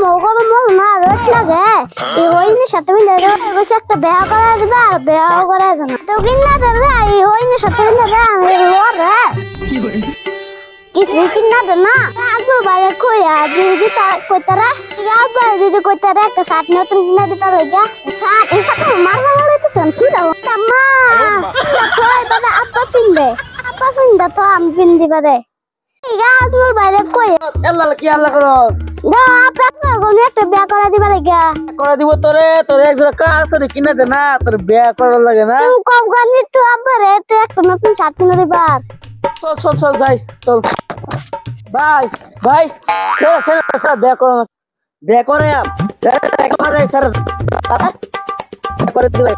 মগর mug না রোজ লাগে এই হইনি সাথে মিলে বসে একটা বিয়া করা দিবে আর বিয়াও করা যাবে না তো কিনা ধরে এই হইনি সাথে মিলে আমি ওরে কিছু কিনা দে না আগর বাইরে কইয়া দিদি তা কইতারা আগর দিদি কইতারা একটা শার্ট নতুন কিনা দিতে লইগা শার্ট এটা তো মারবা লইতে শুনছি দাও আম্মা কই বাবা আপা পিনবে তো আমি পিন দিবা রে ইগা আগর বাইরে কই আল্লাহ কি আল্লাহ করস না আপা কোন একটা বিয়া করা দিবা লাগা করে দিব তোরে একজোড়া কাজ আছে কিনা দে না তোর বিয়া করার লাগে না কম গানি তো আবারে তো একটা নতুন শার্ট কিনে দিবা চল যাই চল ভাই স্যার বিয়া করো না বিয়ে করে স্যার করে দিবে